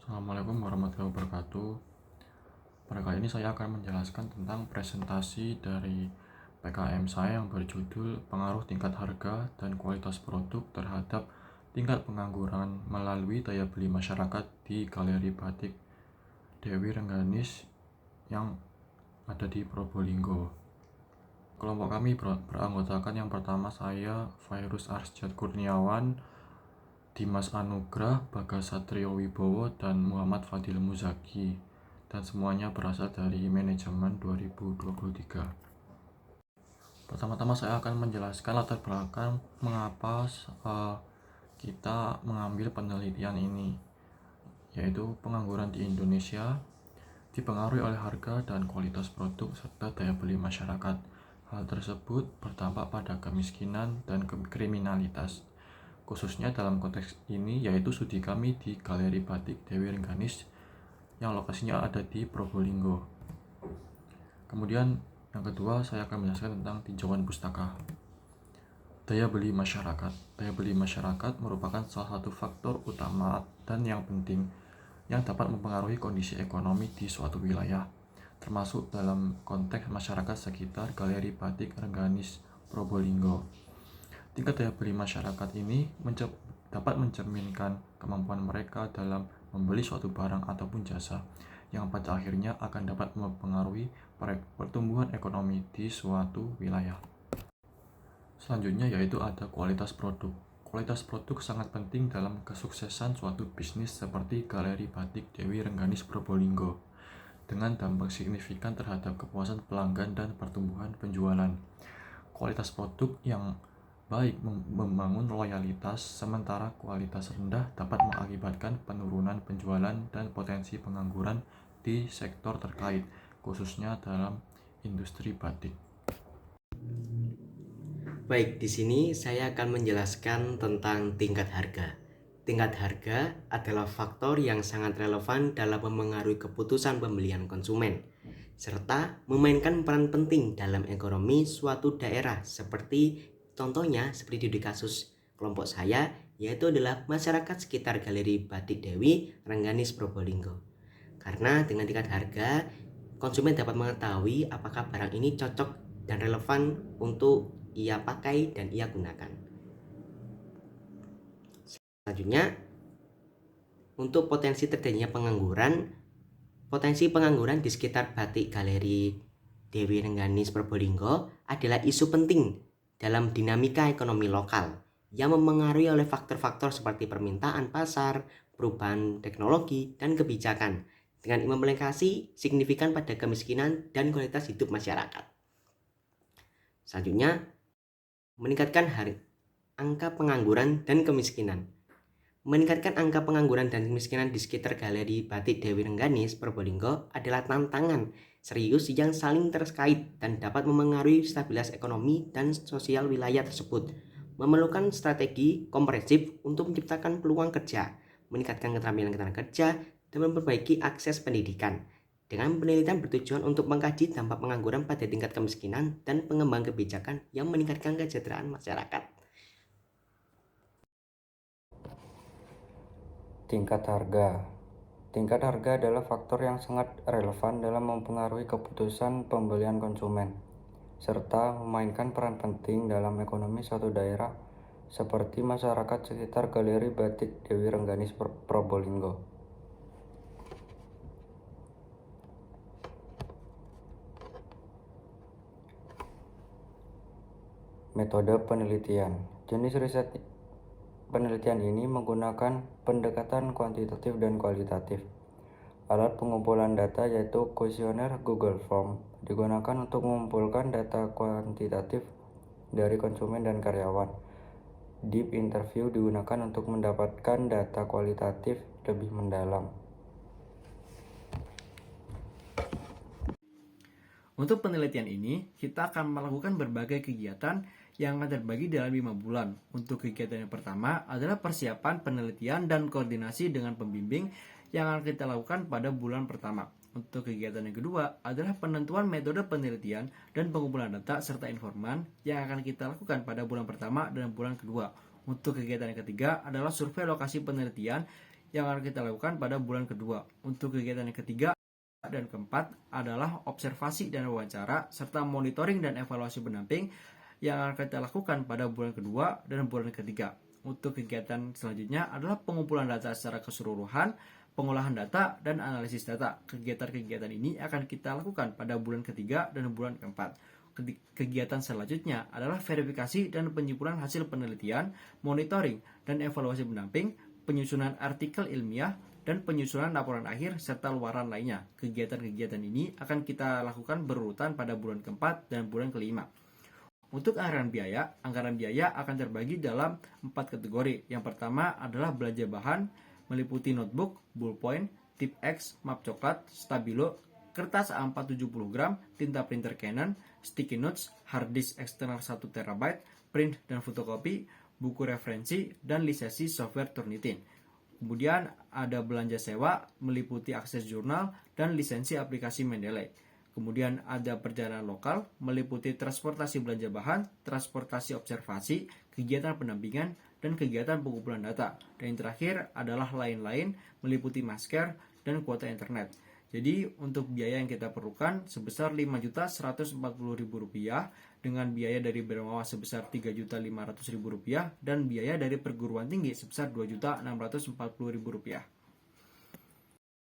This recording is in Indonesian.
Assalamualaikum warahmatullahi wabarakatuh. Pada kali ini saya akan menjelaskan tentang presentasi dari PKM saya yang berjudul Pengaruh Tingkat Harga dan Kualitas Produk terhadap Tingkat Pengangguran melalui Daya Beli Masyarakat di Galeri Batik Dewi Rengganis yang ada di Probolinggo. Kelompok kami beranggotakan yang pertama saya, Virus Arsyad Kurniawan, Dimas Anugrah, Bagas Satrio Wibowo, dan Muhammad Fadil Muzaki, dan semuanya berasal dari manajemen 2023. Pertama-tama saya akan menjelaskan latar belakang mengapa kita mengambil penelitian ini, yaitu pengangguran di Indonesia dipengaruhi oleh harga dan kualitas produk serta daya beli masyarakat. Hal tersebut berdampak pada kemiskinan dan kriminalitas. Khususnya dalam konteks ini yaitu studi kami di Galeri Batik Dewi Rengganis yang lokasinya ada di Probolinggo. Kemudian yang kedua saya akan menjelaskan tentang tinjauan pustaka. Daya beli masyarakat. Daya beli masyarakat merupakan salah satu faktor utama dan yang penting yang dapat mempengaruhi kondisi ekonomi di suatu wilayah, termasuk dalam konteks masyarakat sekitar Galeri Batik Rengganis Probolinggo. Tingkat daya beli masyarakat ini dapat mencerminkan kemampuan mereka dalam membeli suatu barang ataupun jasa, yang pada akhirnya akan dapat mempengaruhi pertumbuhan ekonomi di suatu wilayah. Selanjutnya yaitu ada kualitas produk. Kualitas produk sangat penting dalam kesuksesan suatu bisnis seperti Galeri Batik Dewi Rengganis Probolinggo, dengan dampak signifikan terhadap kepuasan pelanggan dan pertumbuhan penjualan. Kualitas produk yang baik membangun loyalitas, sementara kualitas rendah dapat mengakibatkan penurunan penjualan dan potensi pengangguran di sektor terkait, khususnya dalam industri batik. Baik, di sini saya akan menjelaskan tentang tingkat harga. Tingkat harga adalah faktor yang sangat relevan dalam memengaruhi keputusan pembelian konsumen, serta memainkan peran penting dalam ekonomi suatu daerah seperti di kasus kelompok saya, yaitu adalah masyarakat sekitar Galeri Batik Dewi Rengganis Probolinggo. Karena dengan tingkat harga, konsumen dapat mengetahui apakah barang ini cocok dan relevan untuk ia pakai dan ia gunakan. Selanjutnya, untuk potensi terjadinya potensi pengangguran di sekitar Batik Galeri Dewi Rengganis Probolinggo adalah isu penting dalam dinamika ekonomi lokal yang memengaruhi oleh faktor-faktor seperti permintaan pasar, perubahan teknologi, dan kebijakan dengan implementasi signifikan pada kemiskinan dan kualitas hidup masyarakat. Selanjutnya, meningkatkan angka pengangguran dan kemiskinan. Meningkatkan angka pengangguran dan kemiskinan di sekitar Galeri Batik Dewi Rengganis Probolinggo adalah tantangan serius yang saling terkait dan dapat memengaruhi stabilitas ekonomi dan sosial wilayah tersebut. Memerlukan strategi komprehensif untuk menciptakan peluang kerja, meningkatkan keterampilan ketenaga kerja, dan memperbaiki akses pendidikan. Dengan penelitian bertujuan untuk mengkaji dampak pengangguran pada tingkat kemiskinan dan pengembangan kebijakan yang meningkatkan kesejahteraan masyarakat. Tingkat harga. Tingkat harga adalah faktor yang sangat relevan dalam mempengaruhi keputusan pembelian konsumen, serta memainkan peran penting dalam ekonomi suatu daerah, seperti masyarakat sekitar Galeri Batik Dewi Rengganis Probolinggo. Metode penelitian. Jenis riset penelitian ini menggunakan pendekatan kuantitatif dan kualitatif. Alat pengumpulan data yaitu kuesioner Google Form digunakan untuk mengumpulkan data kuantitatif dari konsumen dan karyawan. Deep interview digunakan untuk mendapatkan data kualitatif lebih mendalam. Untuk penelitian ini, kita akan melakukan berbagai kegiatan yang akan terbagi dalam 5 bulan. Untuk kegiatan yang pertama adalah persiapan penelitian dan koordinasi dengan pembimbing yang akan kita lakukan pada bulan pertama. Untuk kegiatan yang kedua adalah penentuan metode penelitian dan pengumpulan data serta informan yang akan kita lakukan pada bulan pertama dan bulan kedua. Untuk kegiatan yang ketiga adalah survei lokasi penelitian yang akan kita lakukan pada bulan kedua. Untuk kegiatan yang ketiga dan keempat adalah observasi dan wawancara serta monitoring dan evaluasi pendamping yang akan kita lakukan pada bulan kedua dan bulan ketiga. Untuk kegiatan selanjutnya adalah pengumpulan data secara keseluruhan, pengolahan data, dan analisis data. Kegiatan-kegiatan ini akan kita lakukan pada bulan ketiga dan bulan keempat. Kegiatan selanjutnya adalah verifikasi dan penyimpulan hasil penelitian, monitoring dan evaluasi pendamping, penyusunan artikel ilmiah, dan penyusunan laporan akhir serta luaran lainnya. Kegiatan-kegiatan ini akan kita lakukan berurutan pada bulan keempat dan bulan kelima. Untuk anggaran biaya akan terbagi dalam 4 kategori. Yang pertama adalah belanja bahan, meliputi notebook, ballpoint, tip X, map coklat, stabilo, kertas A4 70 gram, tinta printer Canon, sticky notes, hard disk eksternal 1 TB, print dan fotokopi, buku referensi, dan lisensi software Turnitin. Kemudian ada belanja sewa, meliputi akses jurnal, dan lisensi aplikasi Mendeley. Kemudian ada perjalanan lokal, meliputi transportasi belanja bahan, transportasi observasi, kegiatan pendampingan, dan kegiatan pengumpulan data. Dan yang terakhir adalah lain-lain, meliputi masker dan kuota internet. Jadi untuk biaya yang kita perlukan sebesar Rp5.140.000 dengan biaya dari Bermawa sebesar Rp3.500.000 dan biaya dari perguruan tinggi sebesar Rp2.640.000.